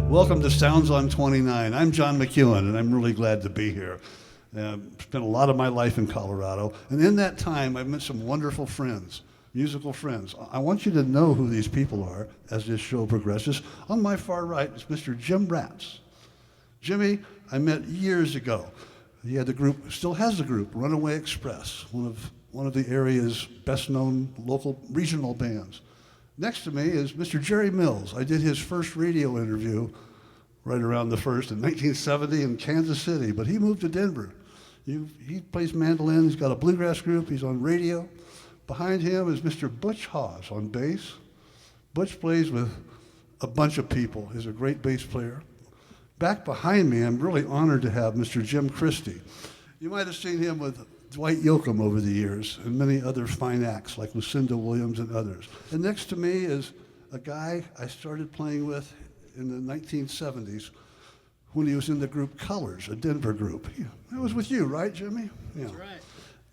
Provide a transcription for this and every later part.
Welcome to Sounds on 29. I'm John McEwen, and I'm really glad to be here. Spent a lot of my life in Colorado, and in that time, I've met some wonderful friends, musical friends. I want you to know who these people are as this show progresses. On my far right is Mr. Jim Ratz. Jimmy, I met years ago. He had the group, still has the group, Runaway Express, one of the area's best-known local regional bands. Next to me is Mr. Jerry Mills. I did his first radio interview right around the first in 1970 in Kansas City, but he moved to Denver. He plays mandolin, he's got a bluegrass group, he's on radio. Behind him is Mr. Butch Hawes on bass. Butch plays with a bunch of people, he's a great bass player. Back behind me, I'm really honored to have Mr. Jim Christie. You might have seen him with Dwight Yoakam over the years and many other fine acts like Lucinda Williams and others. And next to me is a guy I started playing with in the 1970s when he was in the group Colors, a Denver group. That was with you, right, Jimmy? Yeah. That's right.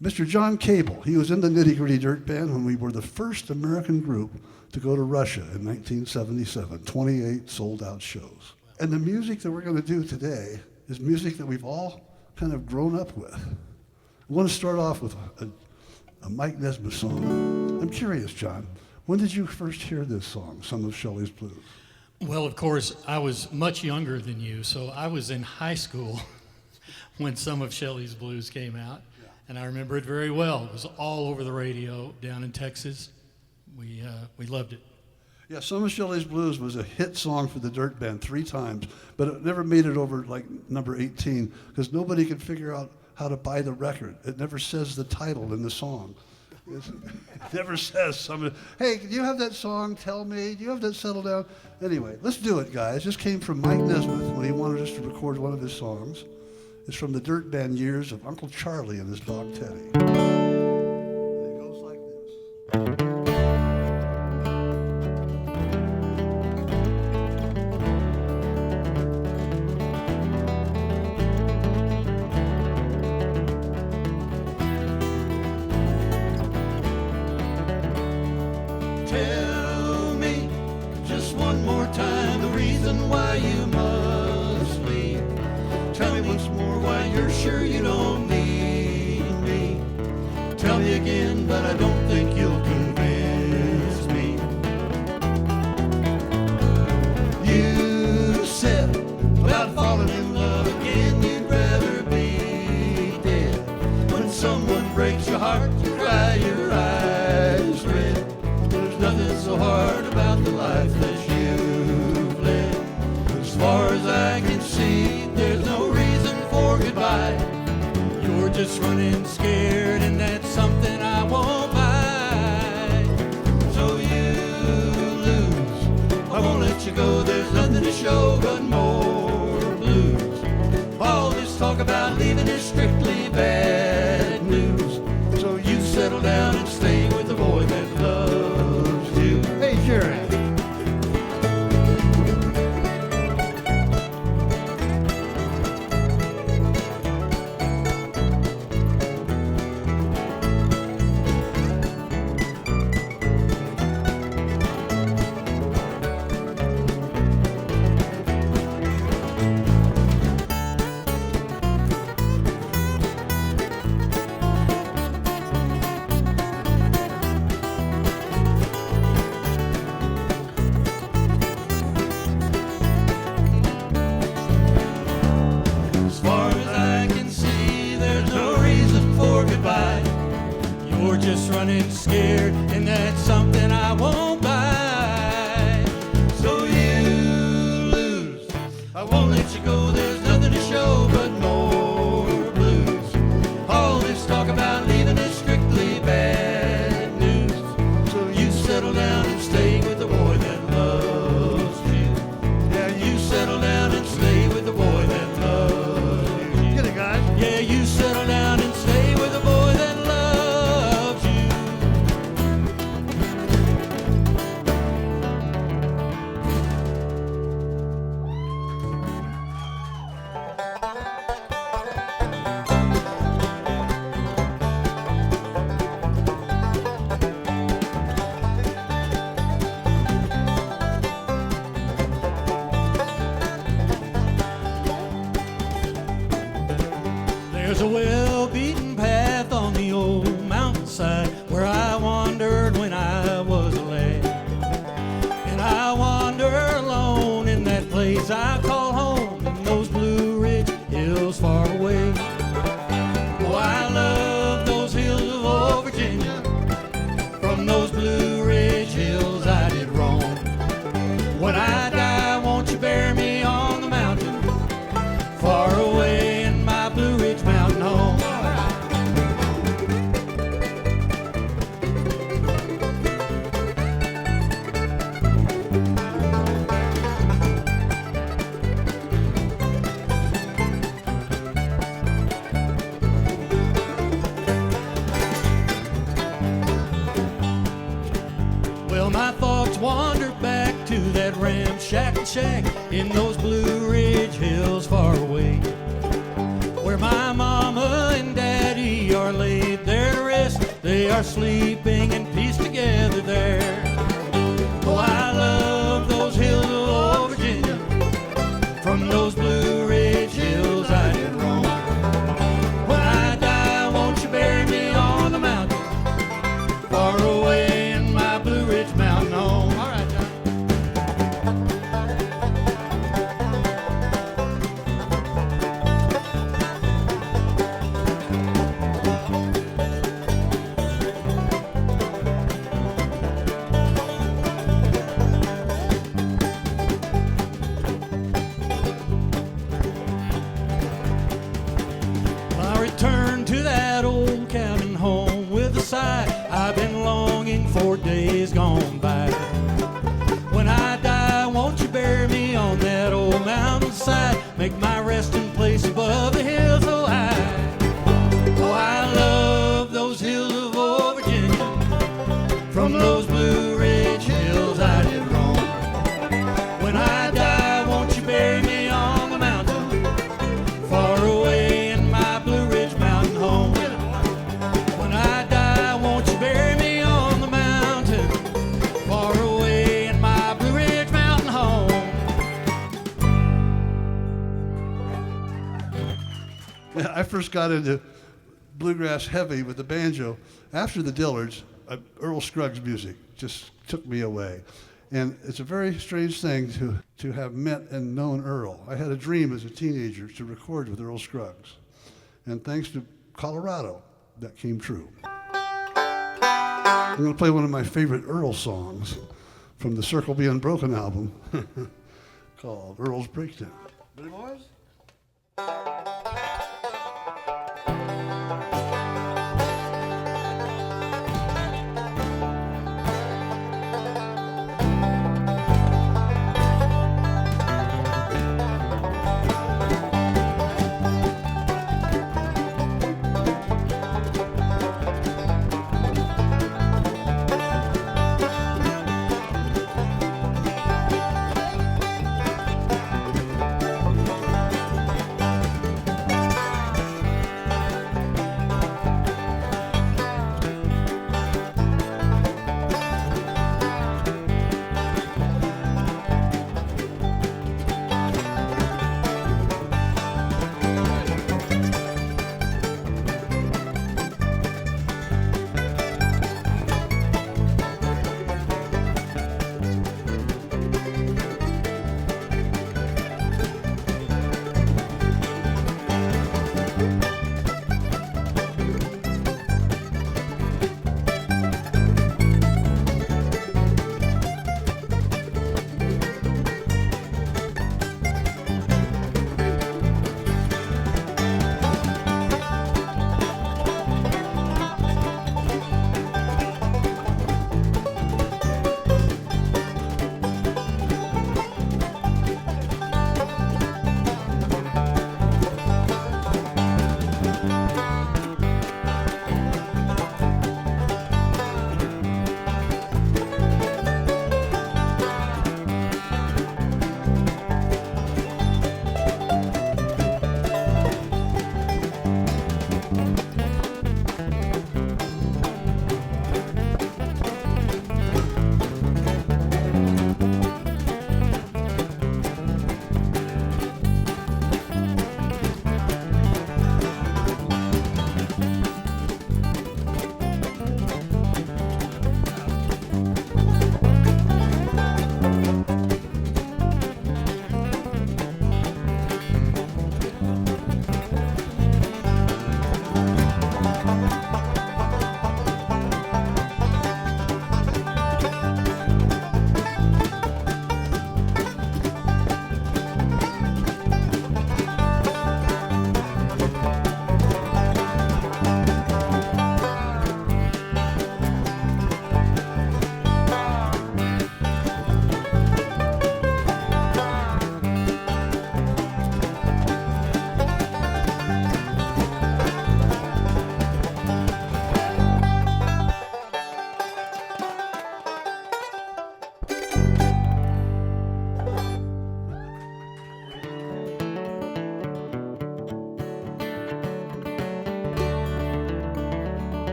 Mr. John Cable, he was in the Nitty Gritty Dirt Band when we were the first American group to go to Russia in 1977, 28 sold-out shows. And the music that we're going to do today is music that we've all kind of grown up with. I want to start off with a Mike Nesmith song. I'm curious, John, when did you first hear this song, Some of Shelley's Blues? Well, of course, I was much younger than you, so I was in high school when Some of Shelley's Blues came out, and I remember it very well. It was all over the radio down in Texas. We loved it. Yeah, Some of Shelley's Blues was a hit song for the Dirt Band 3 times, but it never made it over like number 18 because nobody could figure out how to buy the record. It never says the title in the song. It never says hey, do you have that song? Tell me. Do you have that Settle Down? Anyway, let's do it, guys. This came from Mike Nesmith when he wanted us to record one of his songs. It's from the Dirt Band years of Uncle Charlie and his dog Teddy. And it goes like this. Tell me just one more time the reason why you must leave. Tell me once more why you're sure you don't need me. Tell me again, but I don't think you'll convince me. You said about falling in love again, you'd rather be dead. When someone breaks your heart, you cry your eyes red. Nothing so hard about the life that you've led. As far as I can see, there's no reason for goodbye. You're just running scared, and that's something I won't buy. So you lose, I won't let you go. There's nothing to show but more blues. All this talk about leaving is strictly bad news. So you settle down and stay with the boy that loves you. Hey, Jerry. Just running scared, and that's something I won't buy. So you lose, I won't let you go. There's nothing to show but more blues. All this talk about leaving is ramshackle shack in those Blue Ridge hills far away, where my mama and daddy are laid there to rest. They are sleeping in peace together there. Oh, I love those hills of old Virginia. From those Blue Ridge hills I did roam. When I die, won't you bury me on the mountain, far away in my Blue Ridge mountain home? All right, John. I return to that old cabin home with a sigh. I've been longing for days gone by. When I die, won't you bury me on that old mountainside? Make my resting place above the hills so high. Oh, I love those hills of old Virginia. From those Blue Ridge hills I did roam. When I die, won't you bury me on the mountain, far away in my Blue Ridge mountain home? When I die, won't you bury me on the mountain, far away in my Blue Ridge mountain home? Yeah, I first got into bluegrass heavy with the banjo after the Dillards. Earl Scruggs music just took me away. And it's a very strange thing to have met and known Earl. I had a dream as a teenager to record with Earl Scruggs. And thanks to Colorado, that came true. I'm going to play one of my favorite Earl songs from the Circle Be Unbroken album called Earl's Breakdown. Ready, boys?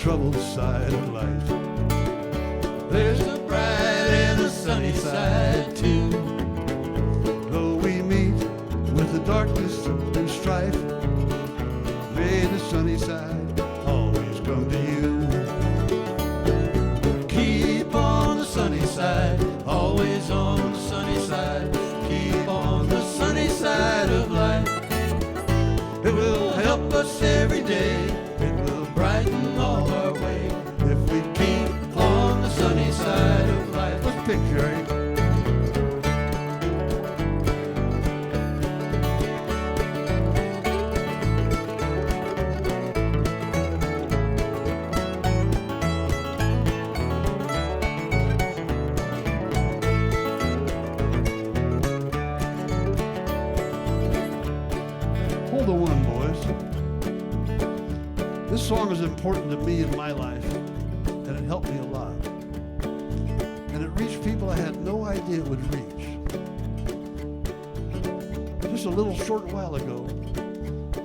troubled side of life. There's a bright and a sunny side too. Though we meet with the darkness and strife, may the sunny side always come to you. Keep on the sunny side, always on the sunny side. Keep on the sunny side of life. It will help us every day. It will brighten all our way if we keep on the sunny side of life. Let's pick, Jerry. Hold the one, boys. This song is important to me in my life, and it helped me a lot. And it reached people I had no idea it would reach. Just a little short while ago,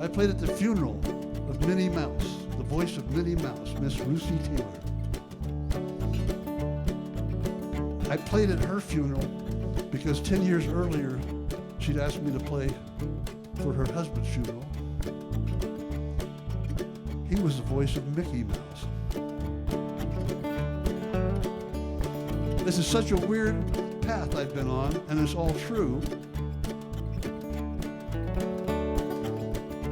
I played at the funeral of Minnie Mouse, the voice of Minnie Mouse, Miss Lucy Taylor. I played at her funeral because 10 years earlier, she'd asked me to play for her husband's funeral. He was the voice of Mickey Mouse. This is such a weird path I've been on, and it's all true.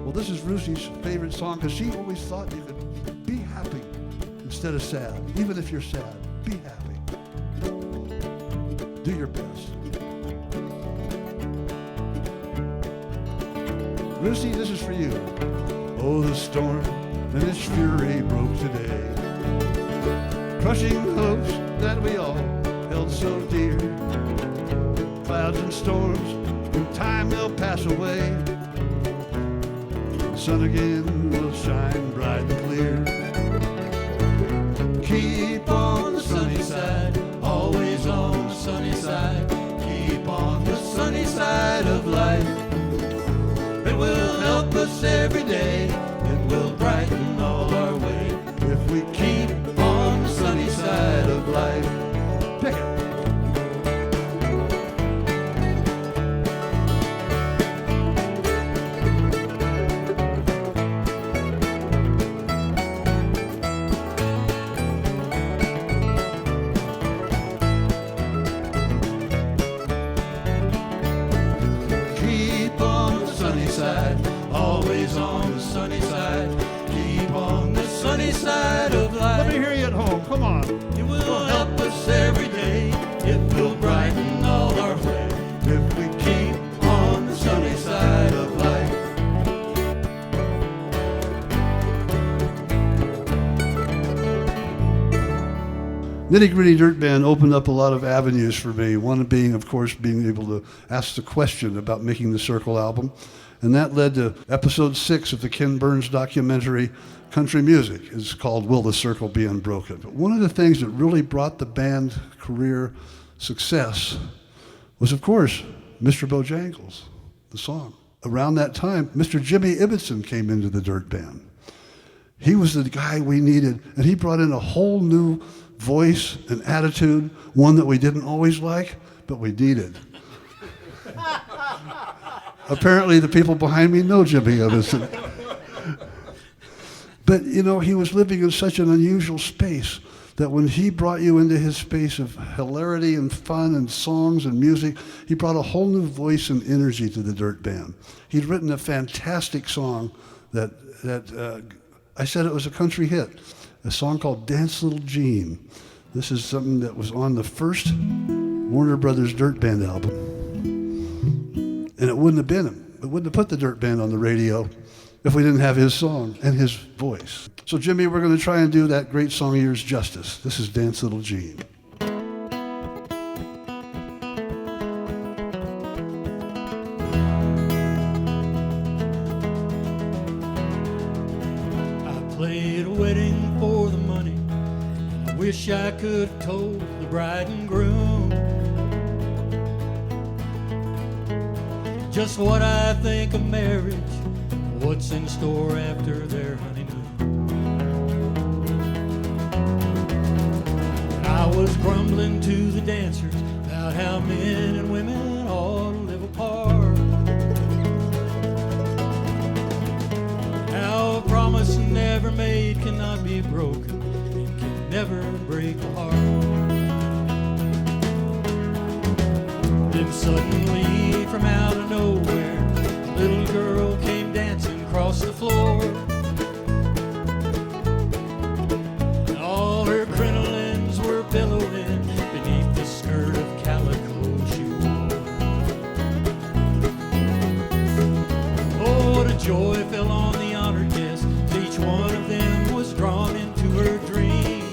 Well, this is Lucy's favorite song because she always thought you could be happy instead of sad. Even if you're sad, be happy. Do your best. Lucy, this is for you. Oh, the storm and its fury broke today, crushing the hopes that we all held so dear. Clouds and storms, in time they'll pass away. The sun again will shine bright and clear. Keep on the sunny side, always on the sunny side. Keep on the sunny side of life. It will help us every day. It will brighten all our way if we keep on the sunny side of life. Pick it. Keep on the sunny side, always on the sunny side. Keep on the sunny side of Let me life. hear you at home. Come on. It will help us every day. It will brighten all our way if we keep on the sunny side of life. Nitty Gritty Dirt Band opened up a lot of avenues for me. One being, of course, being able to ask the question about making the Circle album. And that led to episode 6 of the Ken Burns documentary, Country Music. It's called Will the Circle Be Unbroken? But one of the things that really brought the band career success was, of course, Mr. Bojangles, the song. Around that time, Mr. Jimmy Ibbotson came into the Dirt Band. He was the guy we needed, and he brought in a whole new voice and attitude, one that we didn't always like, but we needed. Apparently the people behind me know Jimmy Ibbotson. But, you know, he was living in such an unusual space that when he brought you into his space of hilarity and fun and songs and music, he brought a whole new voice and energy to the Dirt Band. He'd written a fantastic song that I said it was a country hit, a song called Dance Little Jean. This is something that was on the first Warner Brothers Dirt Band album. And it wouldn't have put the Dirt Band on the radio if we didn't have his song and his voice. So Jimmy, we're going to try and do that great song of yours justice. This is Dance Little Jean. I played a wedding for the money, and I wish I could have told the bride and groom just what I think of marriage, what's in store after their honeymoon. was grumbling to the dancers about how men and women ought to live apart. How a promise never made cannot be broken and can never break a heart. Then suddenly from out of nowhere, a little girl came dancing across the floor. And all her crinolines were billowing beneath the skirt of calico she wore. Oh, what a joy fell on the honored guests, as each one of them was drawn into her dream.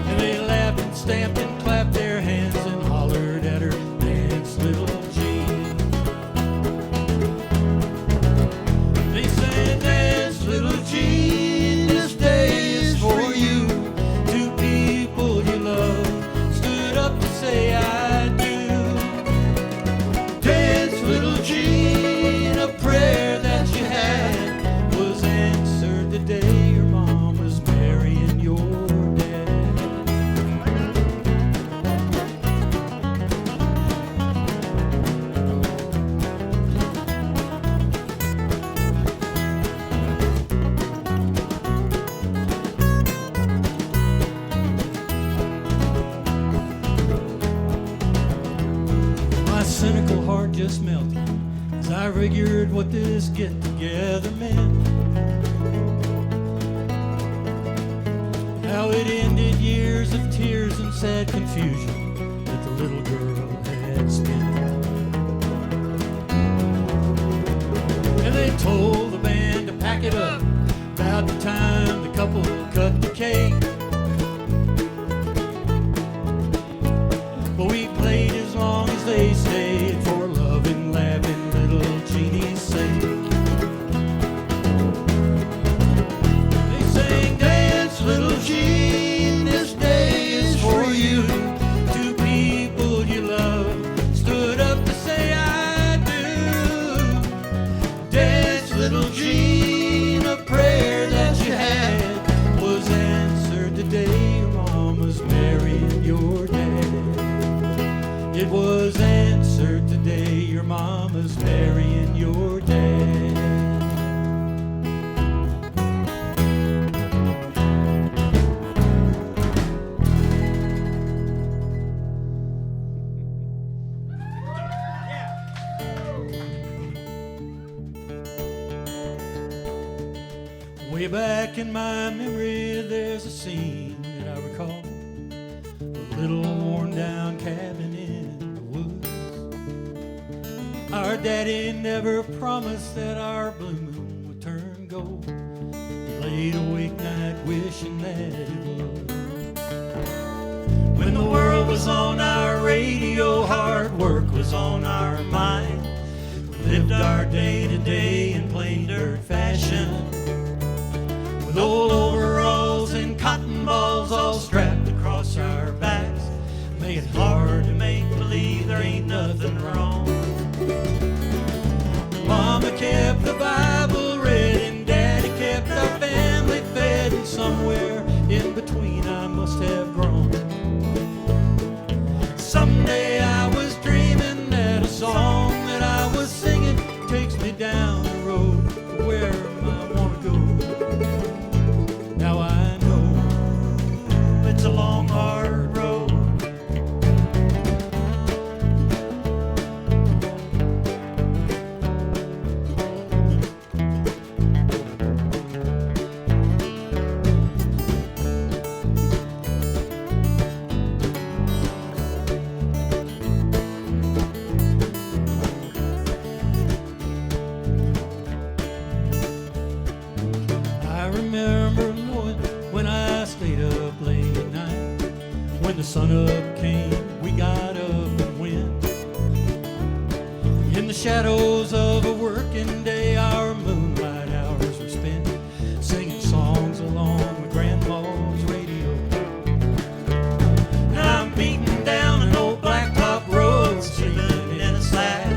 And they laughed and stamped and clapped their hands and hollered at her, "Dance, little Jean." They said, "Dance, little Jean, this day is for you." Two people you love stood up to say I do. Dance, little Jean, a prayer that you had was answered the day your mom was marrying your dad. My cynical heart just melted as I figured what this get-together meant. How it ended years of tears and sad confusion that the little girl had spent. And they told the band to pack it up about the time the couple cut the cake. But we played as long as they stayed for loving, laughing little Jeannie's sake. They sang, "Dance, little Jean, this day is for you." Two people you love stood up to say I do. Dance, little Jean, a prayer that you had was answered the day your mom was marrying your dad. It was answered today your mama's marrying your dad. Way back in my memory there's a scene that I recall. A little worn down cabin in the woods. Our daddy never promised that our blue moon would turn gold. He laid awake night wishing that it would. When the world was on our radio, hard work was on our mind. We lived our day to day in plain dirt fashion, with old overalls and cotton balls all strapped across our backs. Make it hard to make believe there ain't nothing wrong. Mama kept the Bible read and Daddy kept our family fed, and somewhere in between I must have grown. Someday I was dreaming that a song that I was singing takes me down the road to where I want to go. Now I know it's a long, hard road. I remember knowing when I stayed up late at night. When the sun up came, we got up and went. In the shadows of a working day, our moonlight hours were spent singing songs along with Grandma's radio. Now I'm beating down an old blacktop road, sleeping in a sack,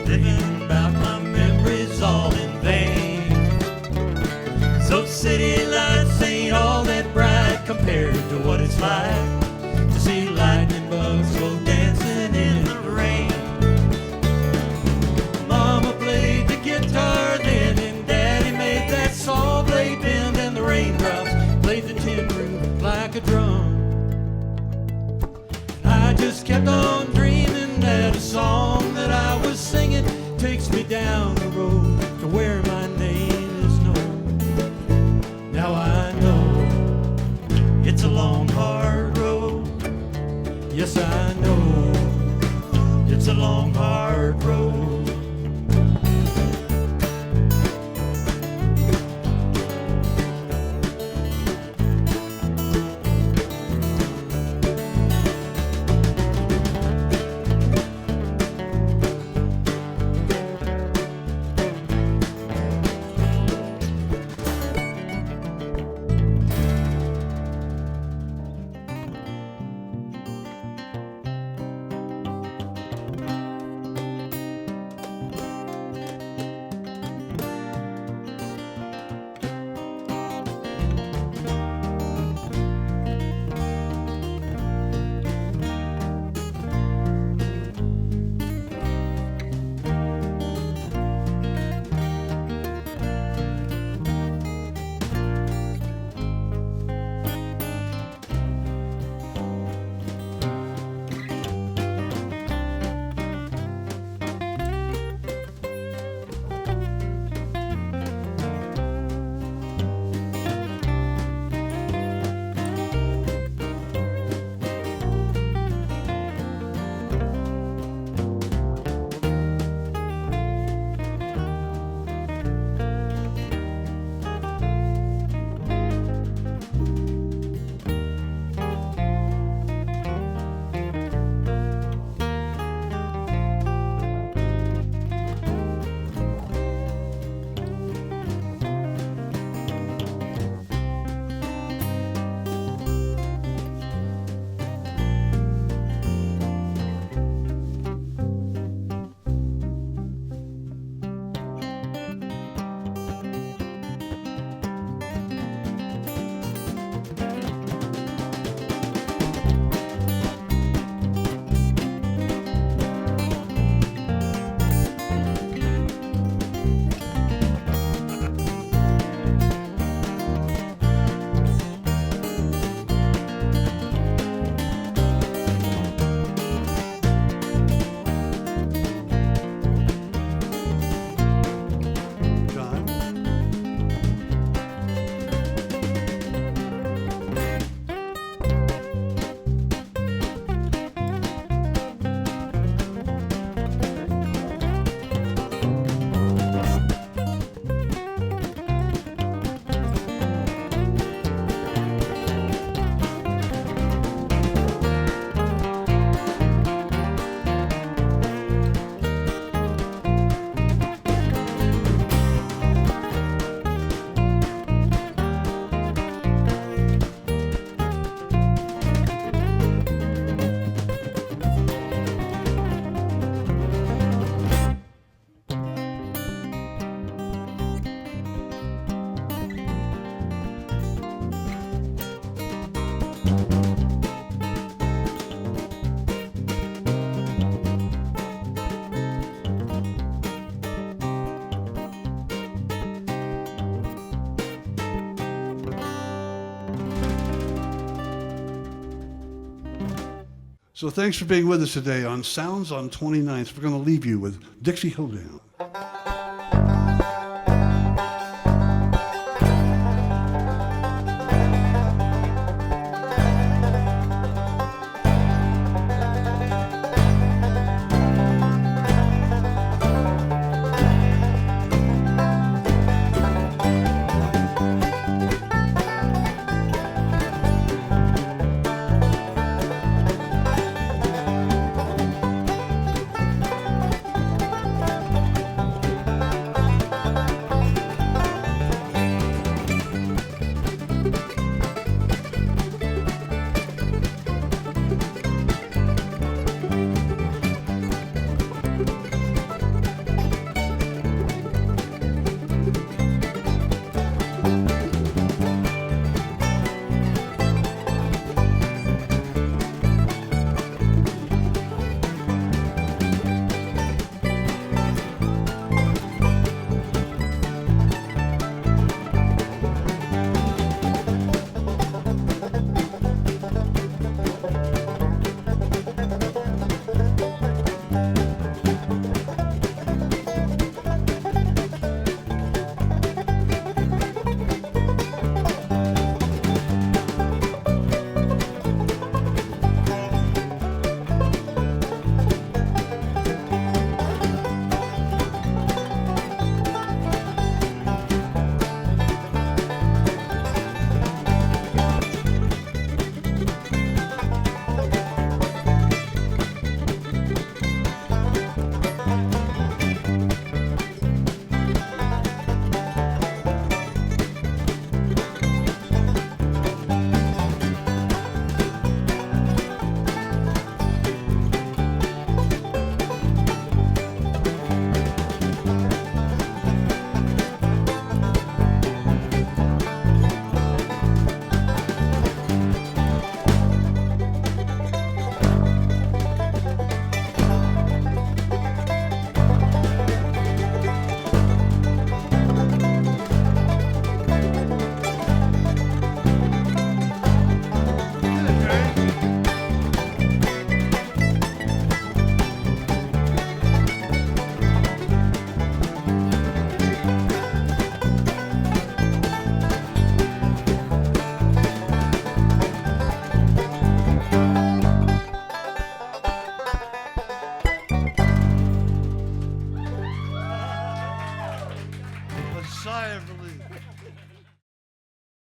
thinking about my memories all in vain. So city lights ain't all kept on dreaming that a song that I was singing takes me down the road to where my name is known. Now I know it's a long, hard road. Yes, I know it's a long, hard road. So thanks for being with us today on Sounds on 29th. We're going to leave you with Dixie Hoedown.